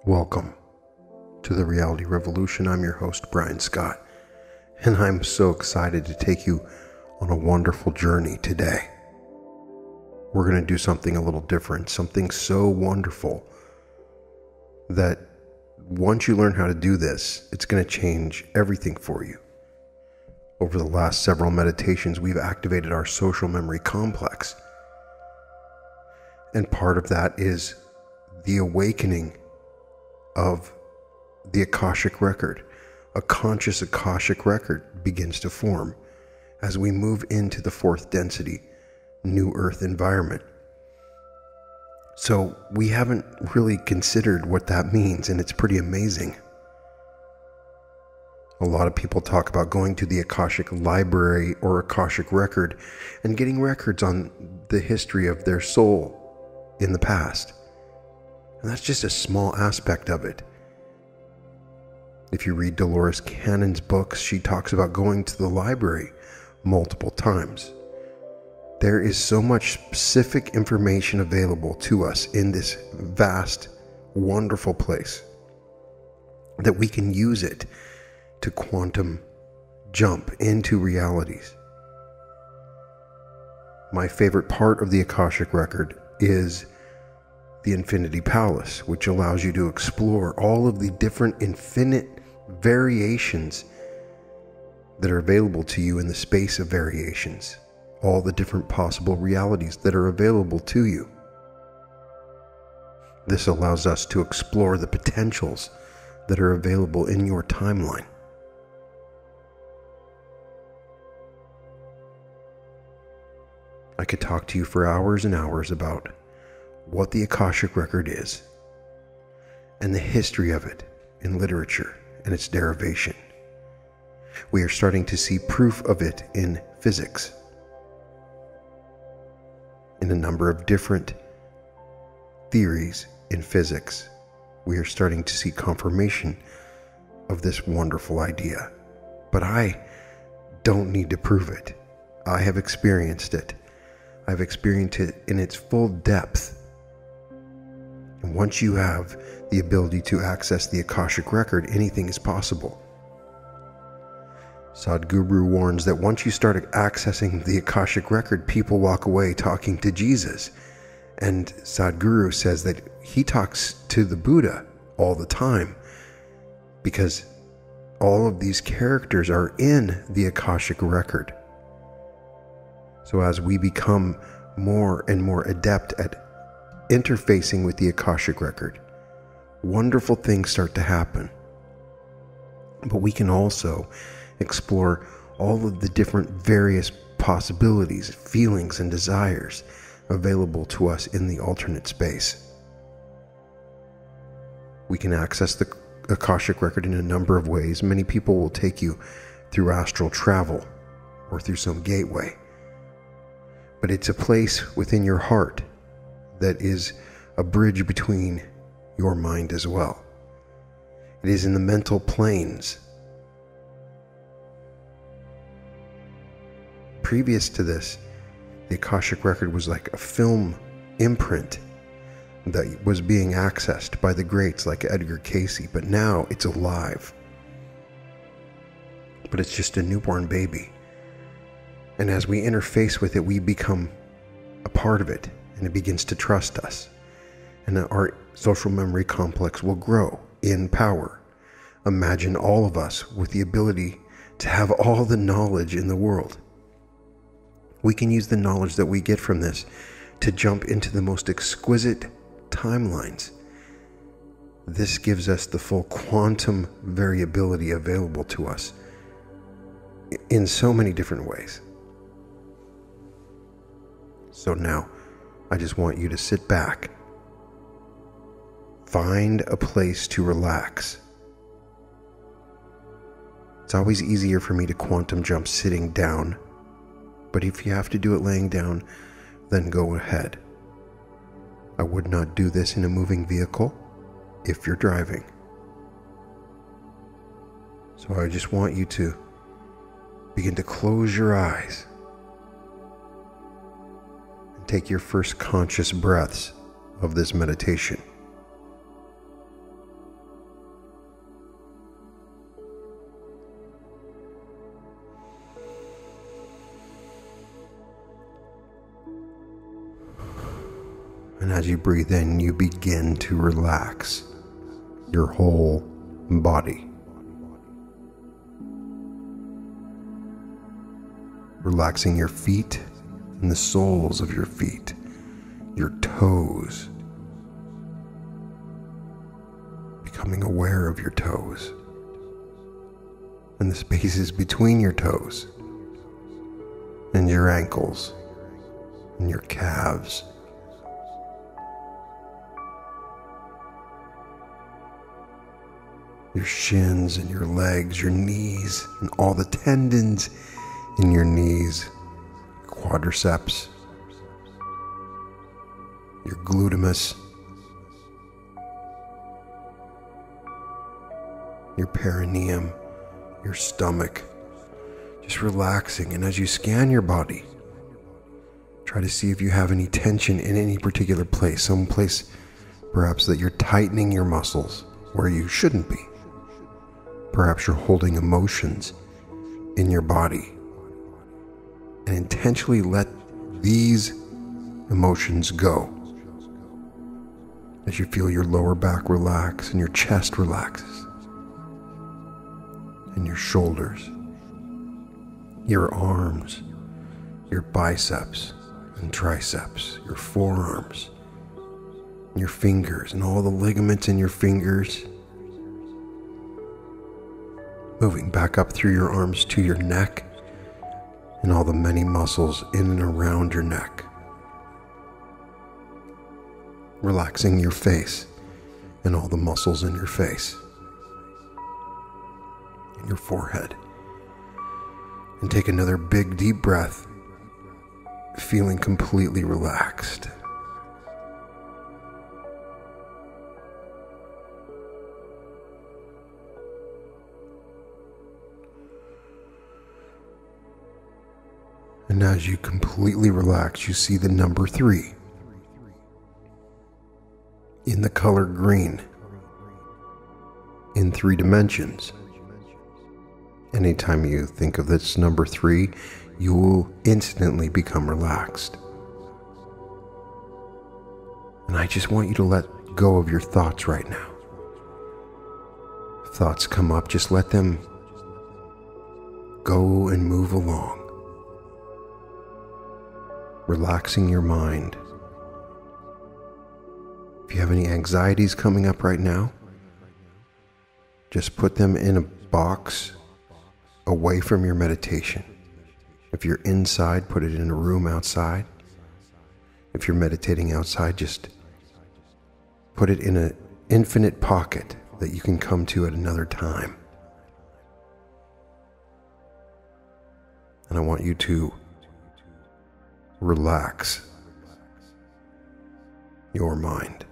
Welcome to the Reality Revolution. I'm your host, Brian Scott, and I'm so excited to take you on a wonderful journey today. We're going to do something a little different, something so wonderful that once you learn how to do this, it's going to change everything for you. Over the last several meditations, we've activated our social memory complex, and part of that is the awakening of the Akashic Record. A conscious Akashic Record begins to form as we move into the fourth density, New Earth environment. So we haven't really considered what that means, and it's pretty amazing. A lot of people talk about going to the Akashic Library or Akashic Record and getting records on the history of their soul in the past. And that's just a small aspect of it. If you read Dolores Cannon's books, she talks about going to the library multiple times. There is so much specific information available to us in this vast, wonderful place that we can use it to quantum jump into realities. My favorite part of the Akashic Record is the Infinity Palace, which allows you to explore all of the different infinite variations that are available to you in the space of variations, all the different possible realities that are available to you. This allows us to explore the potentials that are available in your timeline. I could talk to you for hours and hours about what the Akashic Record is and the history of it in literature and its derivation. We are starting to see proof of it in physics. In a number of different theories in physics, we are starting to see confirmation of this wonderful idea. But I don't need to prove it. I have experienced it. I've experienced it in its full depth. And once you have the ability to access the Akashic Record, anything is possible. Sadhguru warns that once you start accessing the Akashic Record, people walk away talking to Jesus. And Sadhguru says that he talks to the Buddha all the time because all of these characters are in the Akashic Record. So as we become more and more adept at interfacing with the Akashic Record, wonderful things start to happen. But we can also explore all of the different various possibilities, feelings, and desires available to us in the alternate space. We can access the Akashic Record in a number of ways. Many people will take you through astral travel or through some gateway. But it's a place within your heart that is a bridge between your mind as well. It is in the mental planes. Previous to this, the Akashic Record was like a film imprint that was being accessed by the greats like Edgar Cayce, but now it's alive. But it's just a newborn baby. And as we interface with it, we become a part of it, and it begins to trust us. And our social memory complex will grow in power. Imagine all of us with the ability to have all the knowledge in the world. We can use the knowledge that we get from this to jump into the most exquisite timelines. This gives us the full quantum variability available to us in so many different ways. So now, I just want you to sit back, find a place to relax. It's always easier for me to quantum jump sitting down, but if you have to do it laying down, then go ahead. I would not do this in a moving vehicle if you're driving. So I just want you to begin to close your eyes. Take your first conscious breaths of this meditation. as you breathe in, you begin to relax your whole body. Relaxing your feet and the soles of your feet, your toes. Becoming aware of your toes and the spaces between your toes and your ankles and your calves. Your shins and your legs, your knees, and all the tendons in your knees, quadriceps, your gluteus, your perineum, your stomach, just relaxing. And as you scan your body, try to see if you have any tension in any particular place, some place perhaps that you're tightening your muscles where you shouldn't be. Perhaps you're holding emotions in your body, and intentionally let these emotions go as you feel your lower back relax and your chest relaxes, and your shoulders, your arms, your biceps and triceps, your forearms, your fingers and all the ligaments in your fingers, moving back up through your arms to your neck and all the many muscles in and around your neck. Relaxing your face and all the muscles in your face and your forehead. And take another big deep breath, feeling completely relaxed. And as you completely relax, you see the number 3 in the color green in 3 dimensions. Anytime you think of this number 3, you will instantly become relaxed. And I just want you to let go of your thoughts right now. If thoughts come up, just let them go and move along. Relaxing your mind. If you have any anxieties coming up right now, just put them in a box away from your meditation. If you're inside, put it in a room outside. If you're meditating outside, just put it in an infinite pocket that you can come to at another time. And I want you to relax your mind.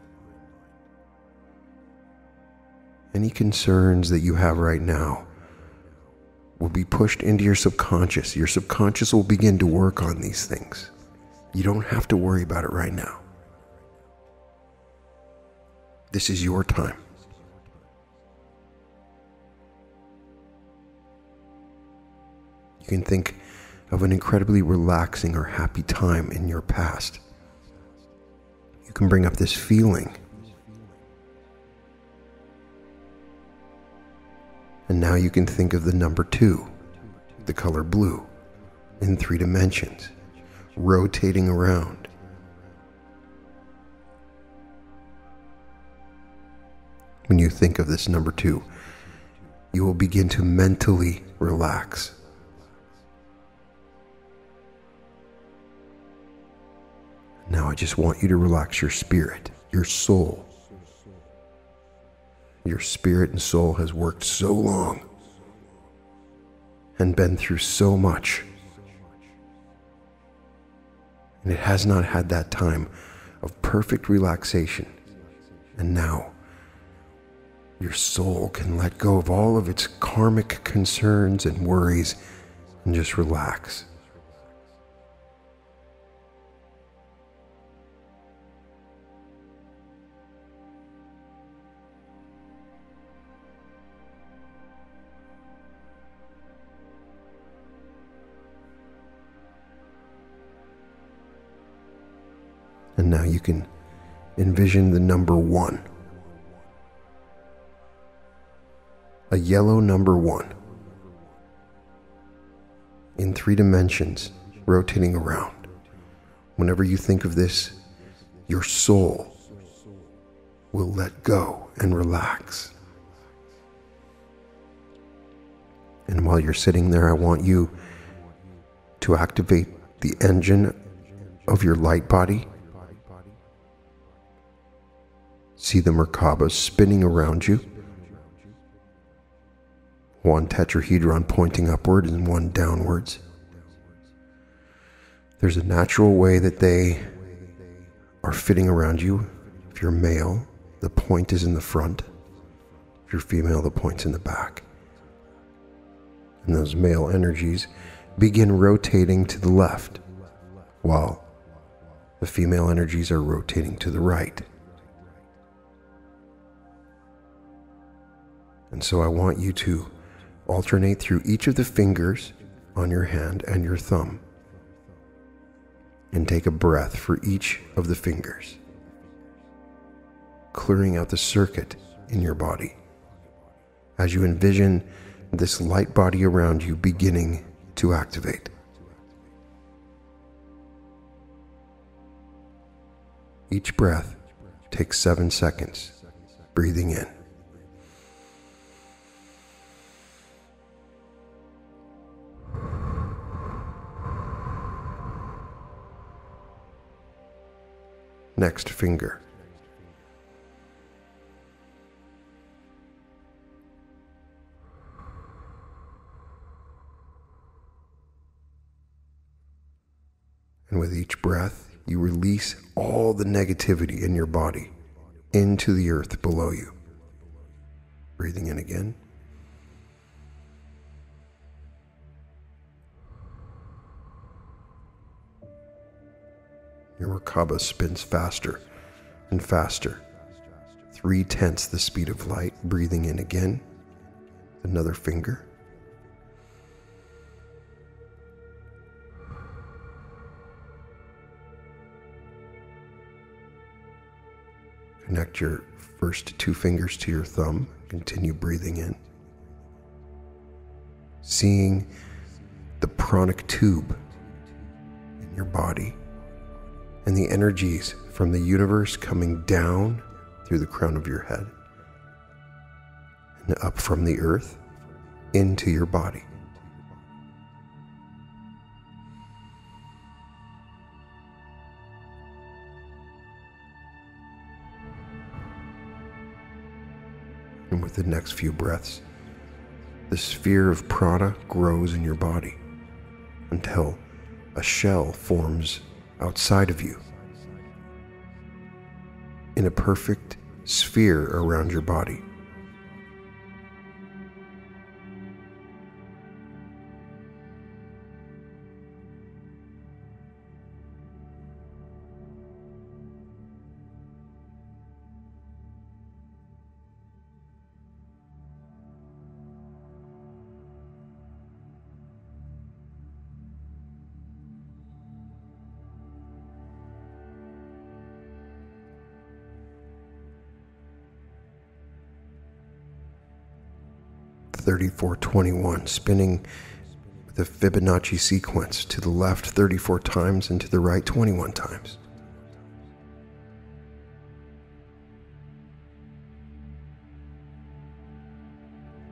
Any concerns that you have right now will be pushed into your subconscious. Your subconscious will begin to work on these things. You don't have to worry about it right now. This is your time. You can think of an incredibly relaxing or happy time in your past. You can bring up this feeling. And now you can think of the number 2, the color blue, in 3 dimensions, rotating around. When you think of this number 2, you will begin to mentally relax. Now I just want you to relax your spirit, your soul. Your spirit and soul has worked so long and been through so much. And it has not had that time of perfect relaxation. And now your soul can let go of all of its karmic concerns and worries and just relax. And now you can envision the number 1. A yellow number 1. In 3 dimensions, rotating around. Whenever you think of this, your soul will let go and relax. And while you're sitting there, I want you to activate the engine of your light body. See the Merkaba spinning around you. 1 tetrahedron pointing upward and 1 downwards. There's a natural way that they are fitting around you. If you're male, the point is in the front. If you're female, the point's in the back. And those male energies begin rotating to the left, while the female energies are rotating to the right. And so I want you to alternate through each of the fingers on your hand and your thumb, and take a breath for each of the fingers, clearing out the circuit in your body as you envision this light body around you beginning to activate. Each breath takes 7 seconds, breathing in. Next finger. And with each breath, you release all the negativity in your body into the earth below you. Breathing in again. Your Merkaba spins faster and faster. 3/10 the speed of light. Breathing in again. Another finger. Connect your first 2 fingers to your thumb. Continue breathing in. Seeing the pranic tube in your body and the energies from the universe coming down through the crown of your head and up from the earth into your body. And with the next few breaths, the sphere of prana grows in your body until a shell forms outside of you in a perfect sphere around your body. (3421) spinning with a Fibonacci sequence to the left 34 times and to the right 21 times.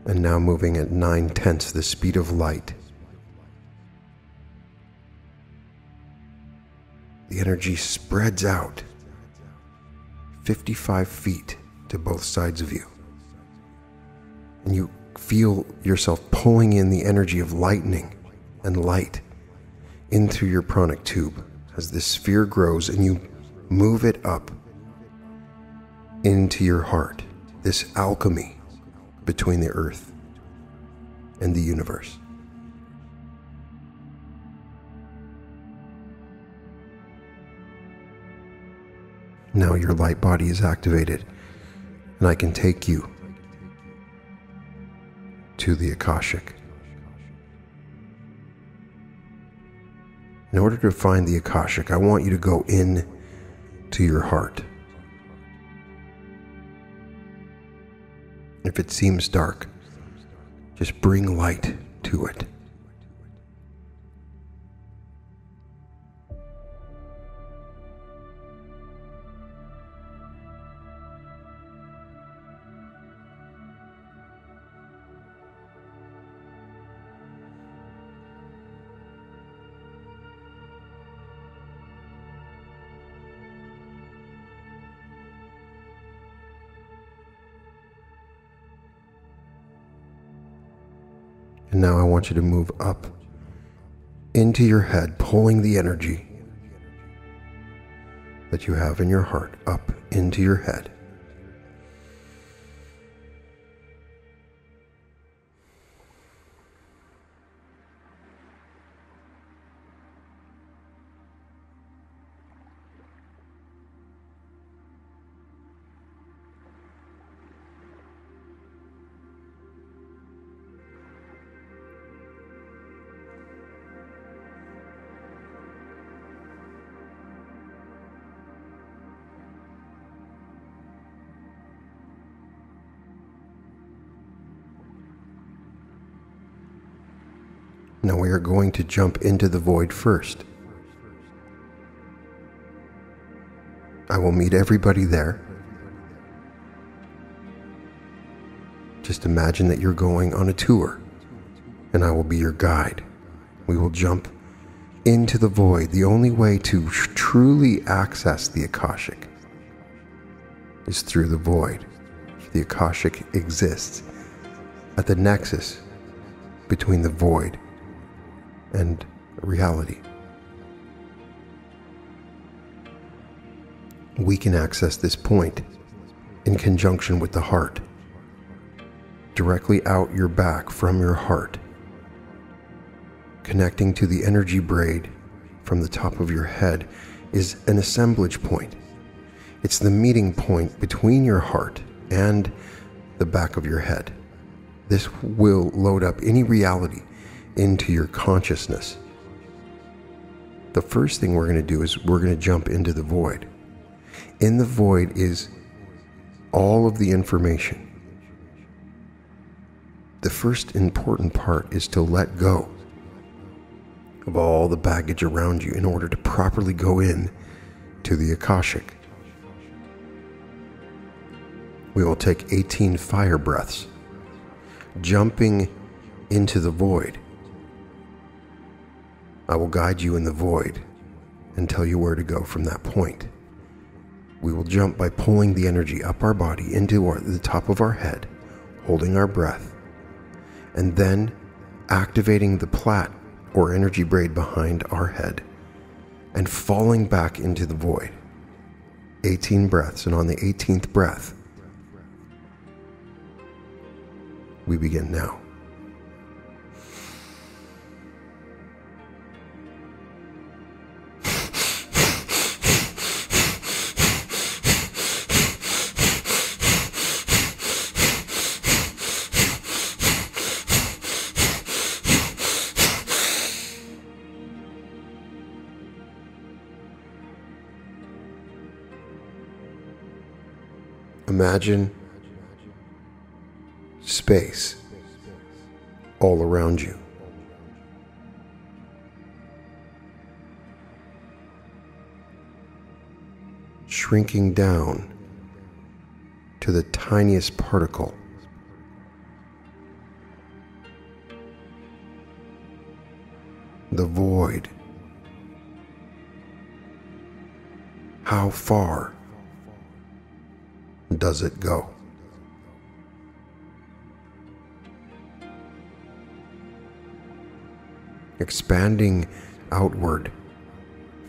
And now moving at 9/10 the speed of light. The energy spreads out 55 feet to both sides of you. And you feel yourself pulling in the energy of lightning and light into your pranic tube as this sphere grows, and you move it up into your heart, this alchemy between the earth and the universe. Now your light body is activated, and I can take you to the Akashic. In order to find the Akashic, I want you to go in to your heart, If it seems dark, just bring light to it. And now I want you to move up into your head, pulling the energy that you have in your heart up into your head. Now we are going to jump into the void first. I will meet everybody there. Just imagine that you're going on a tour, and I will be your guide. We will jump into the void. The only way to truly access the Akashic is through the void. The Akashic exists at the nexus between the void and reality. We can access this point in conjunction with the heart, directly out your back from your heart, connecting to the energy braid from the top of your head is an assemblage point. It's the meeting point between your heart and the back of your head. This will load up any reality into your consciousness. The first thing we're going to do is we're going to jump into the void. In the void is all of the information. The first important part is to let go of all the baggage around you in order to properly go in to the Akashic. We will take 18 fire breaths, jumping into the void. I will guide you in the void and tell you where to go from that point. We will jump by pulling the energy up our body into the top of our head, holding our breath, and then activating the plait or energy braid behind our head and falling back into the void. 18 breaths, and on the 18th breath, we begin now. Imagine space all around you. Shrinking down to the tiniest particle. The void. How far does it go? Expanding outward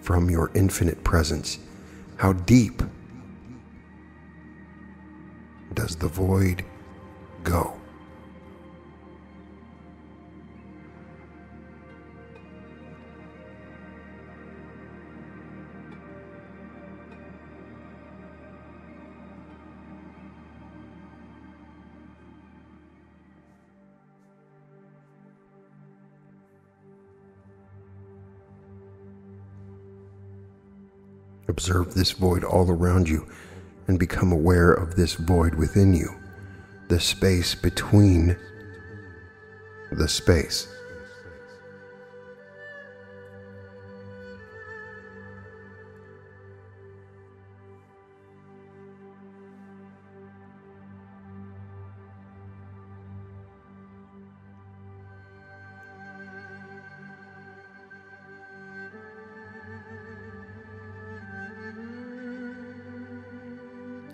from your infinite presence, how deep does the void go? Observe this void all around you and become aware of this void within you, the space between the space.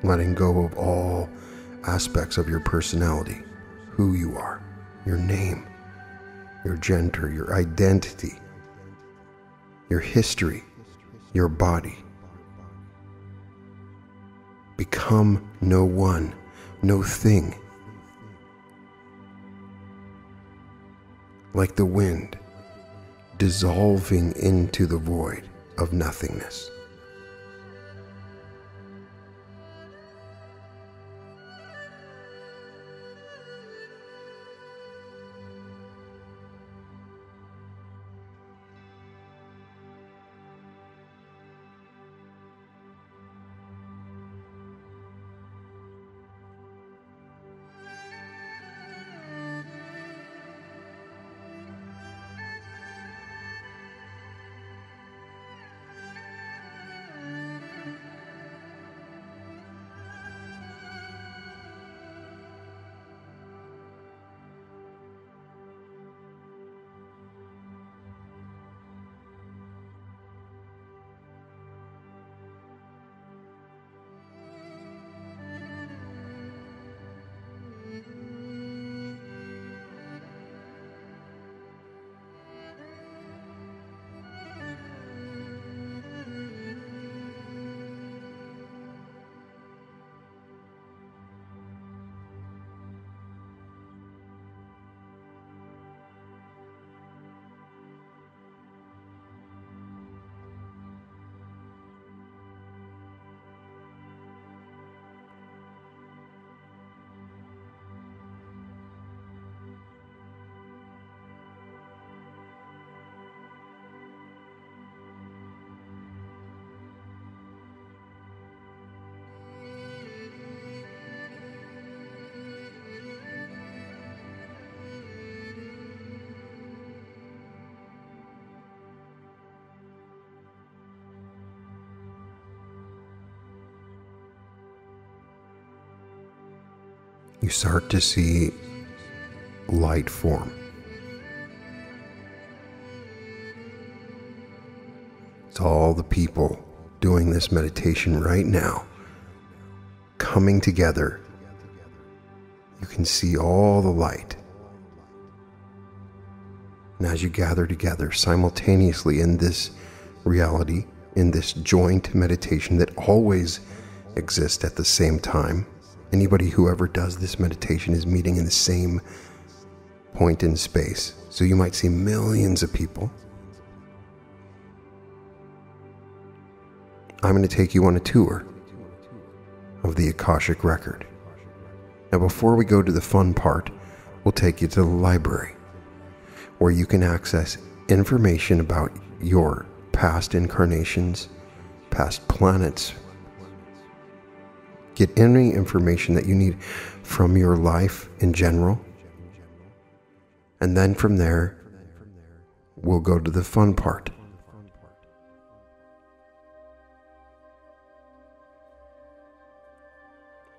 Letting go of all aspects of your personality, who you are, your name, your gender, your identity, your history, your body. Become no one, no thing. Like the wind, dissolving into the void of nothingness. You start to see light form. It's all the people doing this meditation right now, coming together. You can see all the light. And as you gather together simultaneously in this reality, in this joint meditation that always exists at the same time, anybody who ever does this meditation is meeting in the same point in space. So you might see millions of people. I'm going to take you on a tour of the Akashic Record. Now, before we go to the fun part, we'll take you to the library, where you can access information about your past incarnations, past planets. Get any information that you need from your life in general. And then from there, we'll go to the fun part.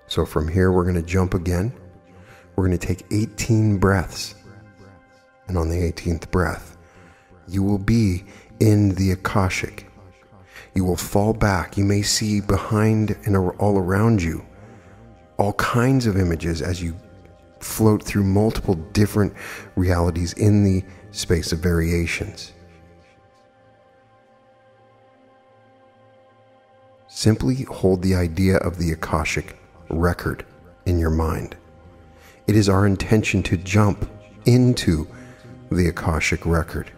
So from here, we're going to jump again. We're going to take 18 breaths. And on the 18th breath, you will be in the Akashic. You will fall back. You may see behind and all around you all kinds of images as you float through multiple different realities in the space of variations. Simply hold the idea of the Akashic Record in your mind. It is our intention to jump into the Akashic Record.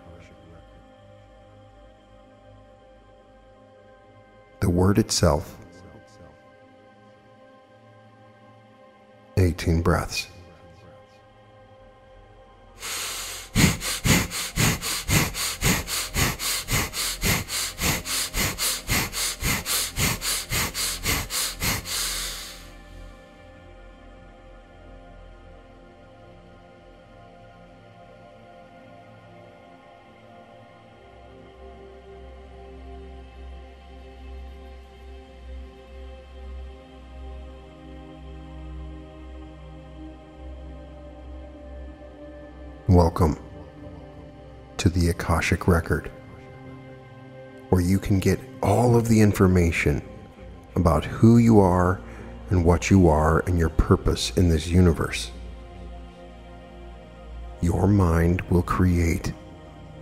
The word itself, 18 breaths. Welcome to the Akashic Record, where you can get all of the information about who you are and what you are and your purpose in this universe. Your mind will create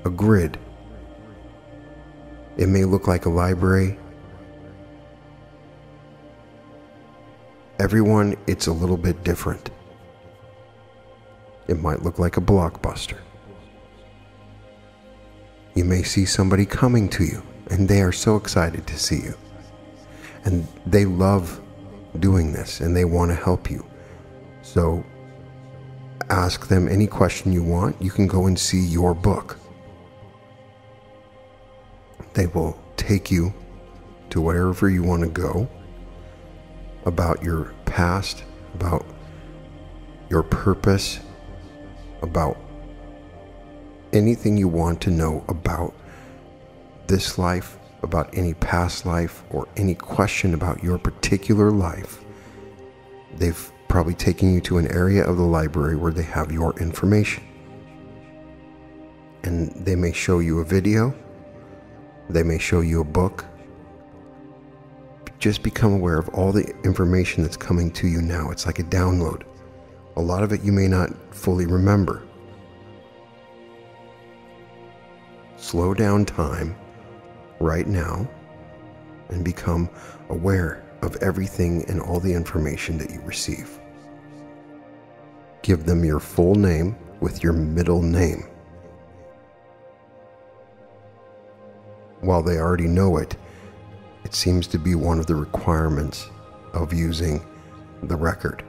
a grid. It may look like a library. Everyone, it's a little bit different. It might look like a blockbuster. You may see somebody coming to you, and they are so excited to see you. And they love doing this, and they want to help you. So ask them any question you want. You can go and see your book. They will take you to wherever you want to go, about your past, about your purpose, about anything you want to know about this life, about any past life, or any question about your particular life. They've probably taken you to an area of the library where they have your information. And they may show you a video, they may show you a book. Just become aware of all the information that's coming to you now. It's like a download. A lot of it you may not fully remember. Slow down time right now and become aware of everything and all the information that you receive. Give them your full name with your middle name. While they already know it, it seems to be one of the requirements of using the record.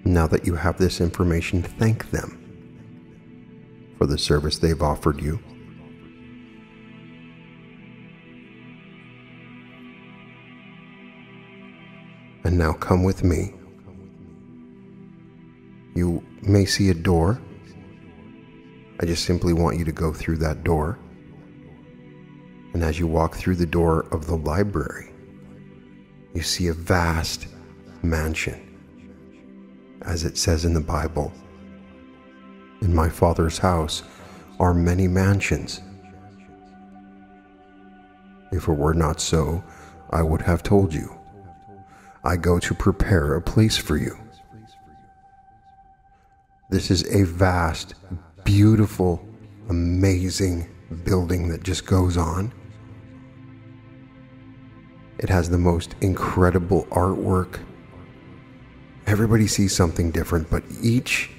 Now that you have this information, thank them for the service they've offered you. And now come with me. You may see a door. I just simply want you to go through that door. And as you walk through the door of the library, you see a vast mansion. As it says in the Bible, "In my Father's house are many mansions. If it were not so, I would have told you. I go to prepare a place for you." This is a vast, beautiful, amazing building that just goes on. It has the most incredible artwork. Everybody sees something different, but each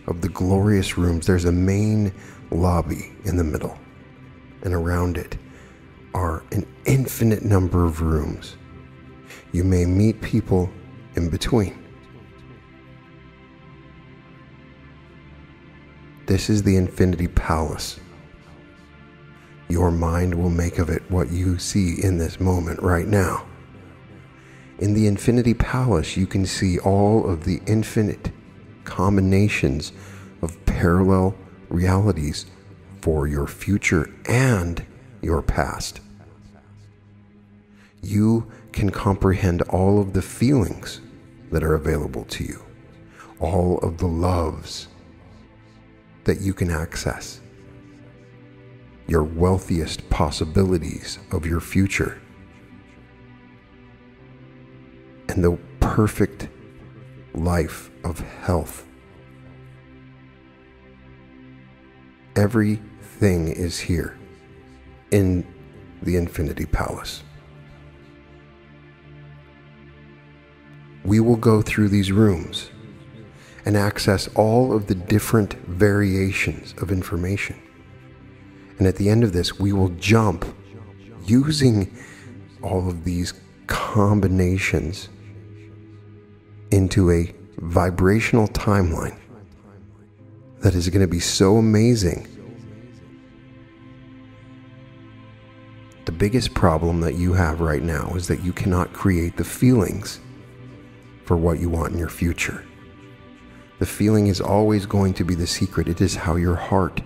of the glorious rooms, there's a main lobby in the middle, and around it are an infinite number of rooms. You may meet people in between. This is the Infinity Palace. Your mind will make of it what you see in this moment right now. In the Infinity Palace, you can see all of the infinite combinations of parallel realities for your future and your past. You can comprehend all of the feelings that are available to you, all of the loves that you can access, your wealthiest possibilities of your future, and the perfect life of health. Everything is here in the Infinity Palace. We will go through these rooms and access all of the different variations of information. And at the end of this, we will jump using all of these combinations into a vibrational timeline that is going to be so amazing. The biggest problem that you have right now is that you cannot create the feelings for what you want in your future. The feeling is always going to be the secret. It is how your heart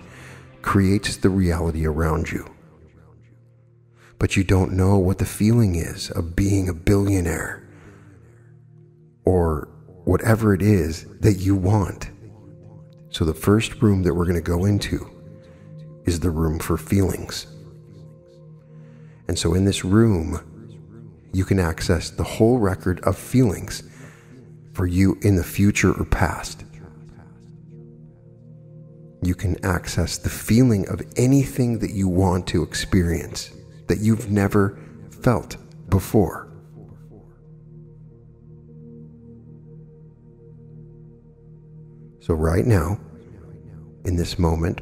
creates the reality around you. But you don't know what the feeling is of being a billionaire or whatever it is that you want. So the first room that we're going to go into is the room for feelings. And so in this room, you can access the whole record of feelings for you in the future or past. You can access the feeling of anything that you want to experience that you've never felt before. So right now, in this moment,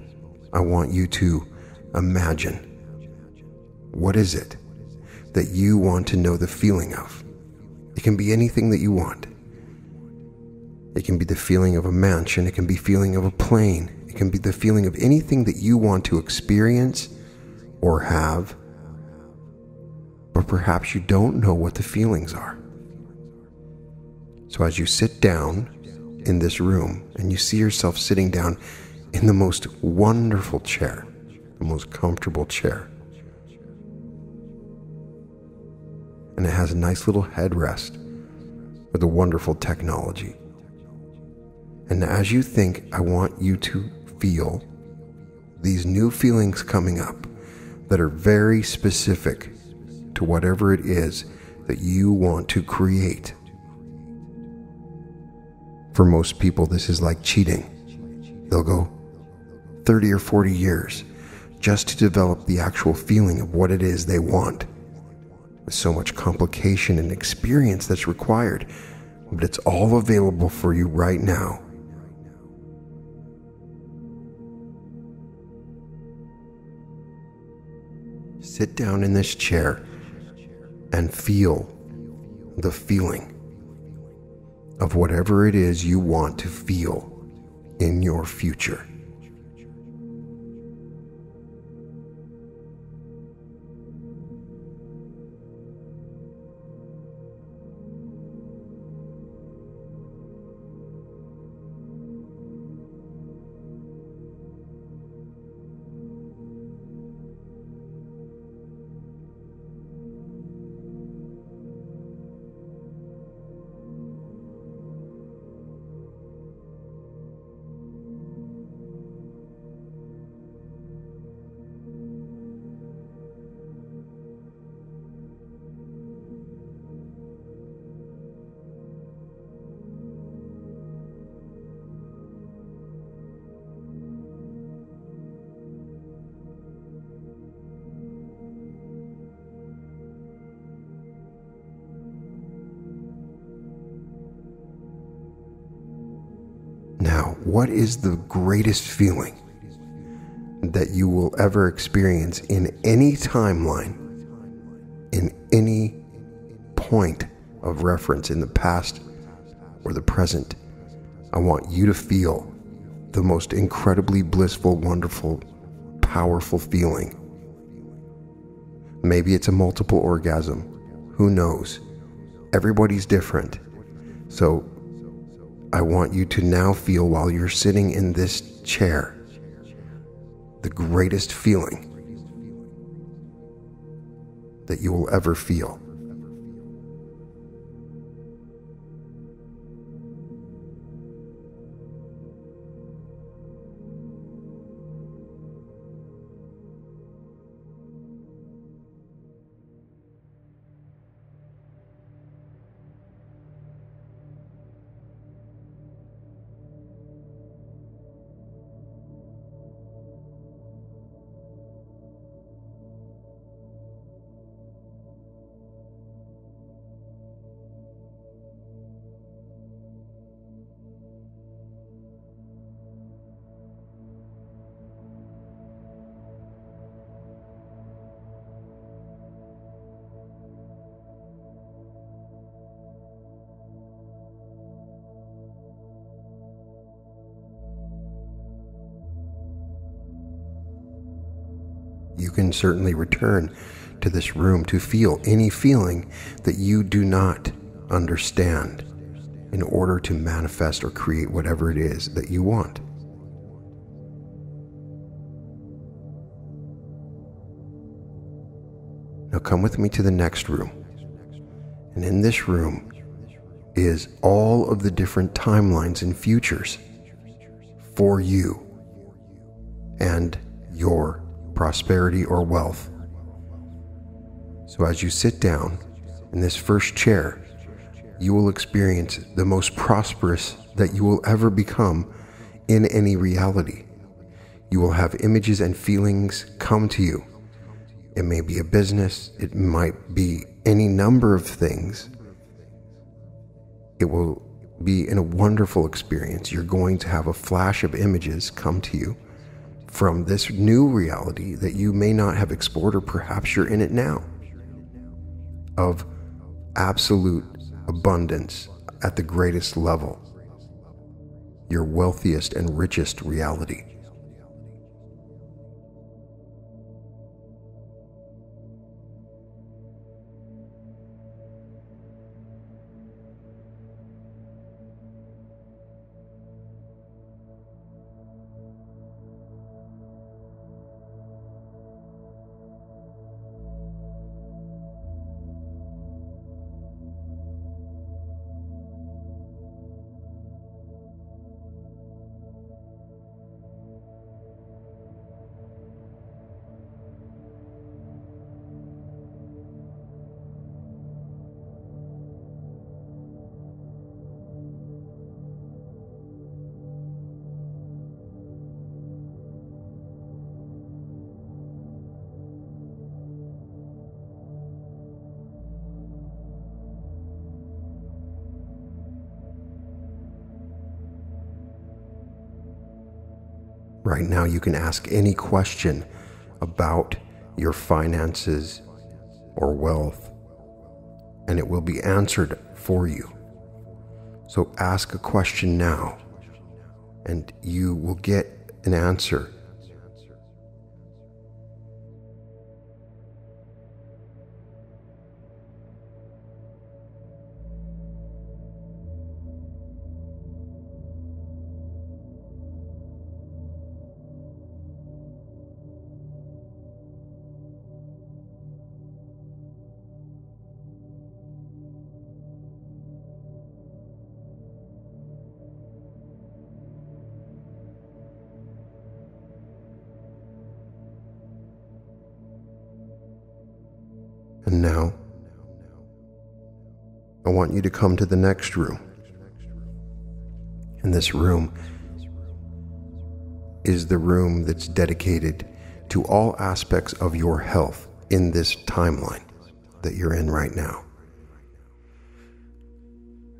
I want you to imagine, what is it that you want to know the feeling of? It can be anything that you want. It can be the feeling of a mansion. It can be the feeling of a plane. It can be the feeling of anything that you want to experience or have, but perhaps you don't know what the feelings are. So as you sit down in this room and you see yourself sitting down in the most wonderful chair, the most comfortable chair, and it has a nice little headrest with a wonderful technology. And as you think, I want you to feel these new feelings coming up that are very specific to whatever it is that you want to create. For most people, this is like cheating. They'll go 30 or 40 years just to develop the actual feeling of what it is they want. With so much complication and experience that's required, but it's all available for you right now. Sit down in this chair and feel the feeling of whatever it is you want to feel in your future. Now, what is the greatest feeling that you will ever experience in any timeline, in any point of reference in the past or the present? I want you to feel the most incredibly blissful, wonderful, powerful feeling Maybe it's a multiple orgasm. Who knows? Everybody's different. So I want you to now feel, while you're sitting in this chair, the greatest feeling that you will ever feel. You can certainly return to this room to feel any feeling that you do not understand in order to manifest or create whatever it is that you want. Now come with me to the next room. And in this room is all of the different timelines and futures for you and your prosperity or wealth. So as you sit down in this first chair, you will experience the most prosperous that you will ever become in any reality. You will have images and feelings come to you. It may be a business, it might be any number of things. It will be in a wonderful experience. You're going to have a flash of images come to you from this new reality that you may not have explored, or perhaps you're in it now, of absolute abundance at the greatest level, your wealthiest and richest reality. Right now, you can ask any question about your finances or wealth, and it will be answered for you. So ask a question now, and you will get an answer. And now, I want you to come to the next room. And this room is the room that's dedicated to all aspects of your health in this timeline that you're in right now.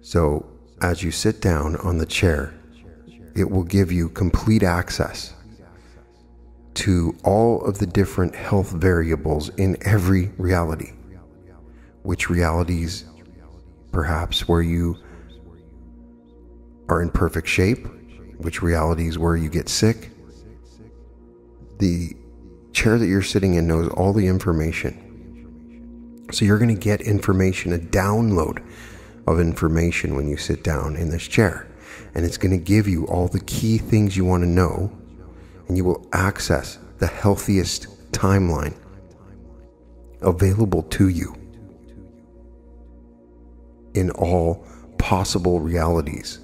So, as you sit down on the chair, it will give you complete access to all of the different health variables in every reality. Which realities, perhaps where you are in perfect shape, which realities where you get sick. The chair that you're sitting in knows all the information. So you're going to get information, a download of information when you sit down in this chair. And it's going to give you all the key things you want to know, and you will access the healthiest timeline available to you in all possible realities.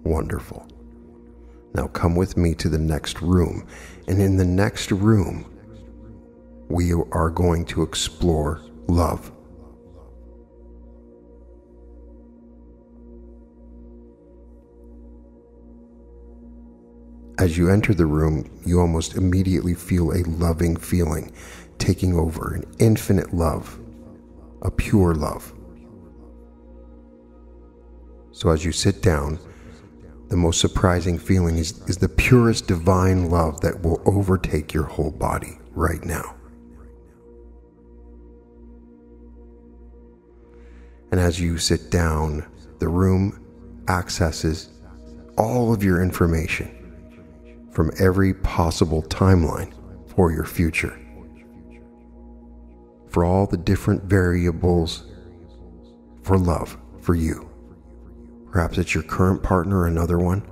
Wonderful. Now come with me to the next room. And in the next room, we are going to explore love. As you enter the room, you almost immediately feel a loving feeling taking over, an infinite love, a pure love. So as you sit down, the most surprising feeling is the purest divine love that will overtake your whole body right now. And as you sit down, the room accesses all of your information from every possible timeline for your future, for all the different variables for love for you. Perhaps it's your current partner or another one,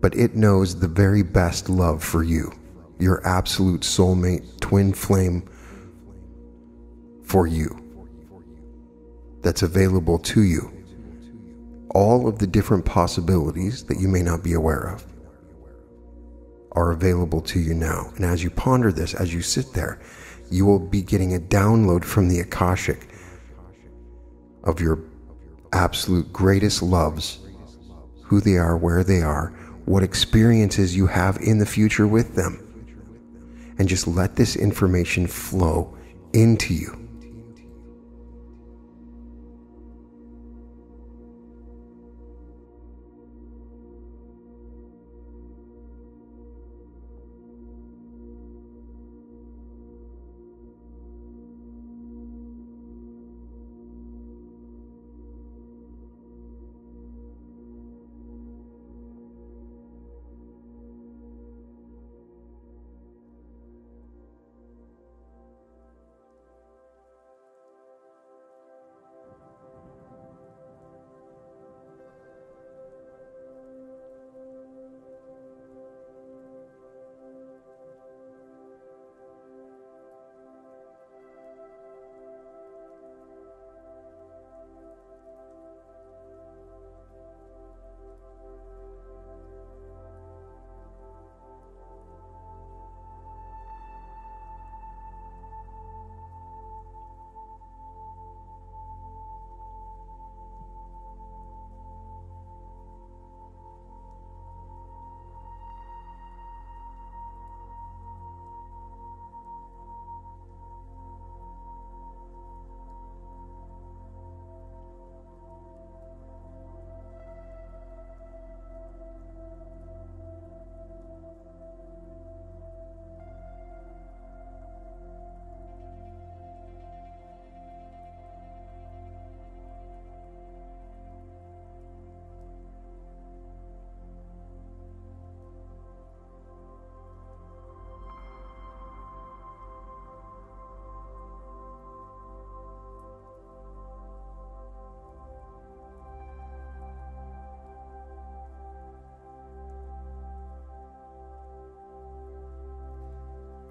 but it knows the very best love for you, your absolute soulmate, twin flame for you, that's available to you. All of the different possibilities that you may not be aware of are available to you now. And as you ponder this, as you sit there, you will be getting a download from the Akashic of your absolute greatest loves, who they are, where they are, what experiences you have in the future with them. And just let this information flow into you.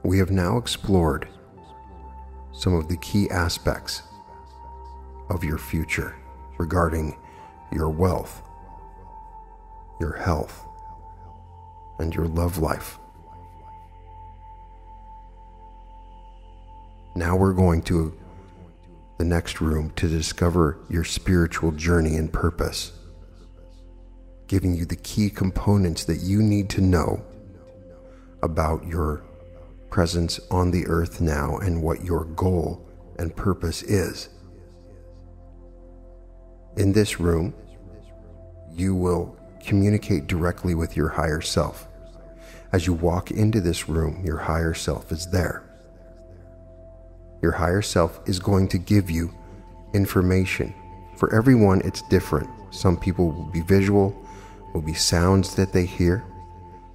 we have now explored some of the key aspects of your future regarding your wealth, your health, and your love life. Now we're going to the next room to discover your spiritual journey and purpose, giving you the key components that you need to know about your presence on the earth now and what your goal and purpose is. In this room, you will communicate directly with your higher self. As you walk into this room, your higher self is there. Your higher self is going to give you information. For everyone, it's different. Some people will be visual, will be sounds that they hear.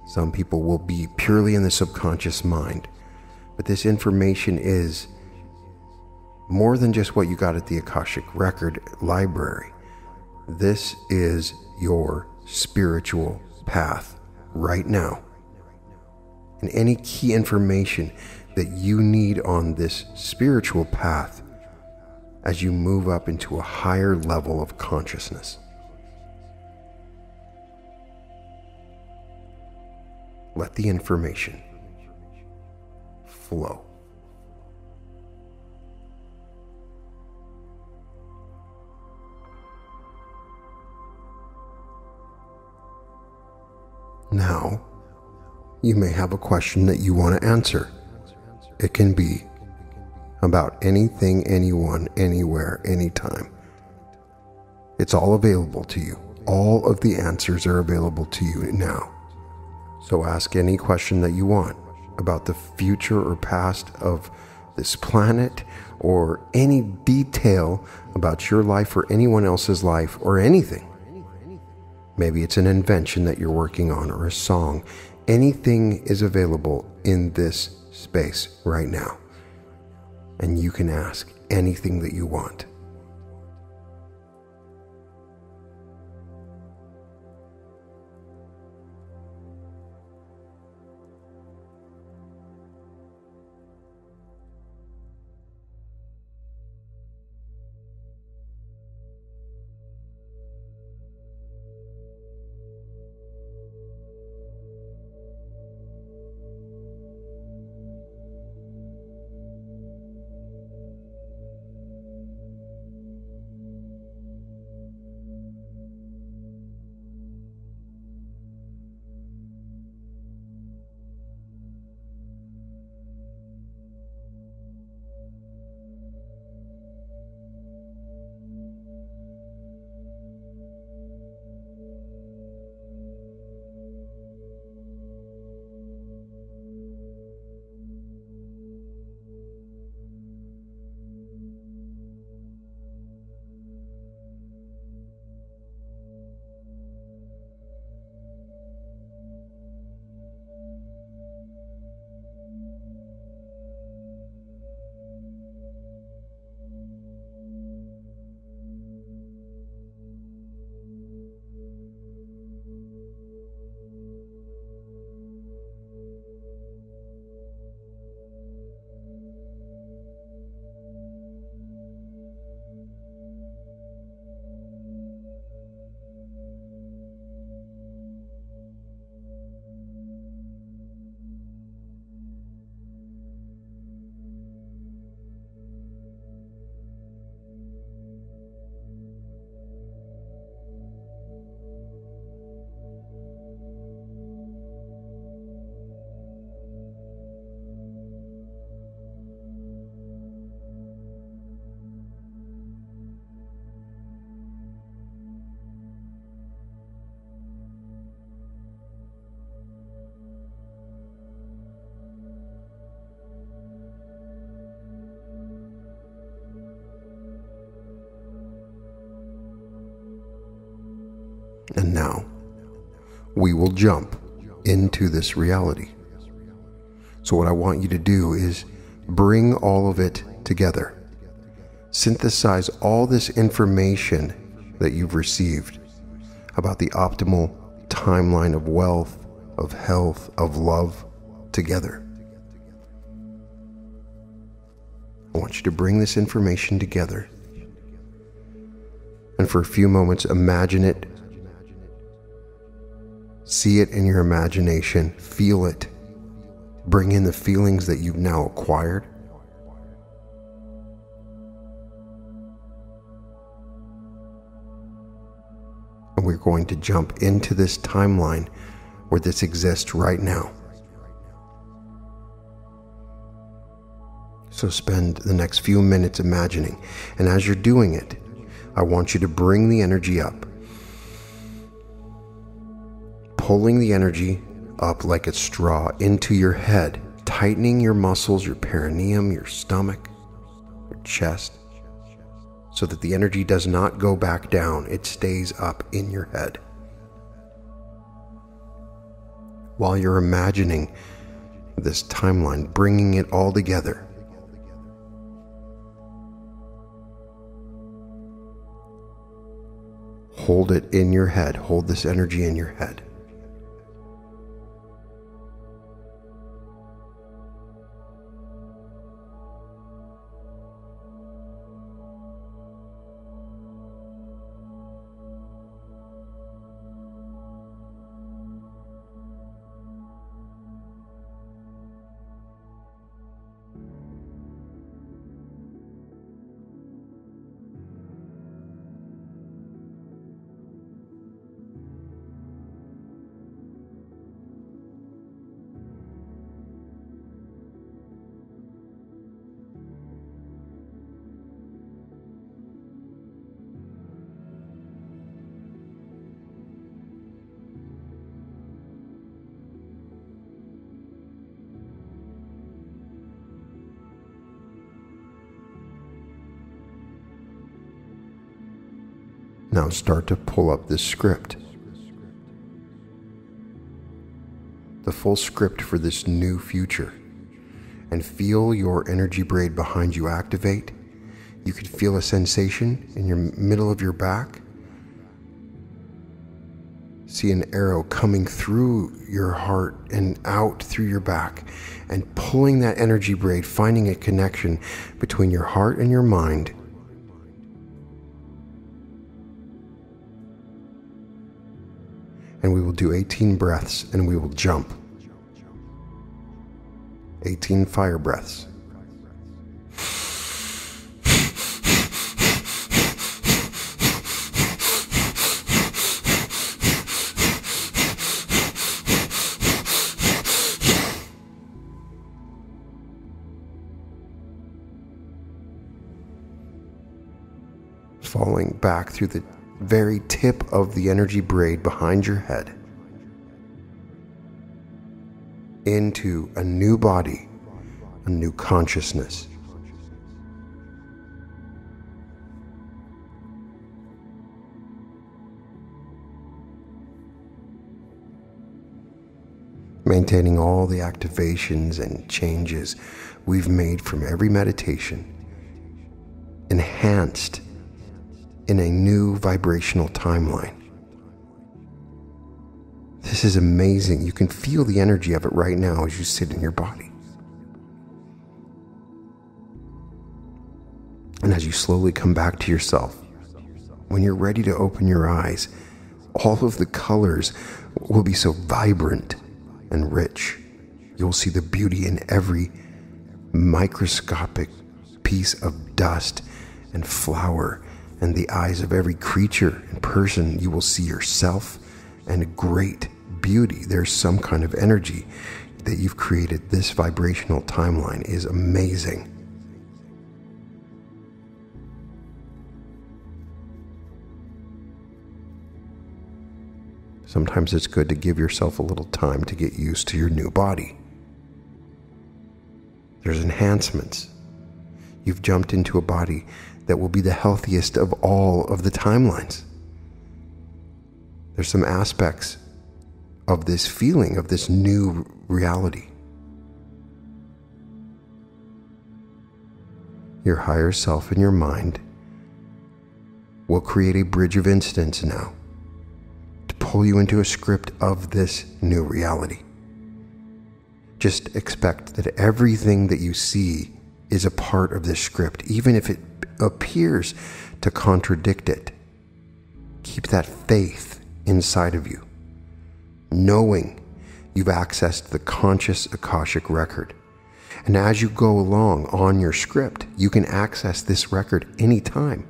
Some people will be purely in the subconscious mind. But this information is more than just what you got at the Akashic Record library. This is your spiritual path right now. And any key information that you need on this spiritual path as you move up into a higher level of consciousness. Let the information flow. Now, you may have a question that you want to answer. It can be about anything, anyone, anywhere, anytime. It's all available to you. All of the answers are available to you now. So ask any question that you want about the future or past of this planet, or any detail about your life or anyone else's life or anything. Maybe it's an invention that you're working on or a song. Anything is available in this space right now. And you can ask anything that you want. And now, we will jump into this reality. So what I want you to do is bring all of it together. Synthesize all this information that you've received about the optimal timeline of wealth, of health, of love together. I want you to bring this information together. And for a few moments, imagine it. See it in your imagination. Feel it. Bring in the feelings that you've now acquired. And we're going to jump into this timeline where this exists right now. So spend the next few minutes imagining. And as you're doing it, I want you to bring the energy up. Pulling the energy up like a straw into your head, tightening your muscles, your perineum, your stomach, your chest, so that the energy does not go back down. It stays up in your head. While you're imagining this timeline, bringing it all together, hold it in your head. Hold this energy in your head. Now start to pull up this script. The full script for this new future. And feel your energy braid behind you activate. You could feel a sensation in your middle of your back. See an arrow coming through your heart and out through your back, and pulling that energy braid, finding a connection between your heart and your mind. And we will do 18 breaths, and we will jump. 18 fire breaths. Falling back through the very tip of the energy braid behind your head into a new body, a new consciousness. Maintaining all the activations and changes we've made from every meditation, enhanced in a new vibrational timeline. This is amazing. You can feel the energy of it right now as you sit in your body. And as you slowly come back to yourself, when you're ready to open your eyes, all of the colors will be so vibrant and rich. You'll see the beauty in every microscopic piece of dust and flower. And the eyes of every creature and person, you will see yourself and great beauty. There's some kind of energy that you've created. This vibrational timeline is amazing. Sometimes it's good to give yourself a little time to get used to your new body. There's enhancements. You've jumped into a body that will be the healthiest of all of the timelines. There's some aspects of this feeling, of this new reality. Your higher self and your mind will create a bridge of instance now to pull you into a script of this new reality. Just expect that everything that you see is a part of this script, even if it appears to contradict it. Keep that faith inside of you, knowing you've accessed the conscious Akashic record. And as you go along on your script, you can access this record anytime,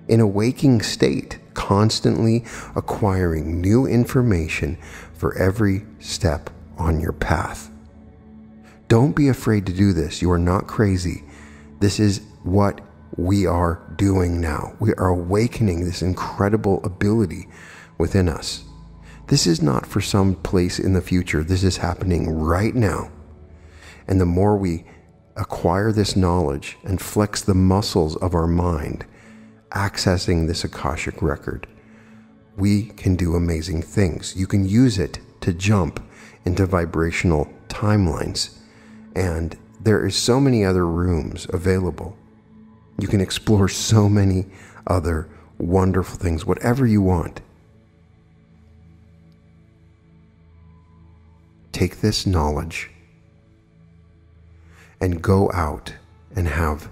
in a waking state, constantly acquiring new information for every step on your path. Don't be afraid to do this. You are not crazy. This is what we are doing now. We are awakening this incredible ability within us. This is not for some place in the future. This is happening right now. And the more we acquire this knowledge and flex the muscles of our mind, accessing this Akashic record, we can do amazing things. You can use it to jump into vibrational timelines. And there is so many other rooms available. You can explore so many other wonderful things, whatever you want. Take this knowledge and go out and have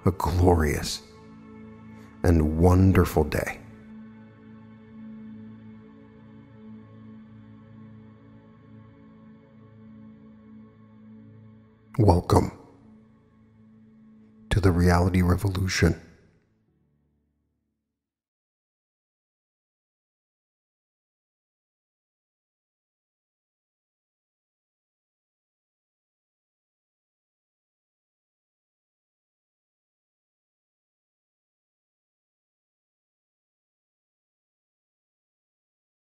a glorious and wonderful day. Welcome to the reality revolution.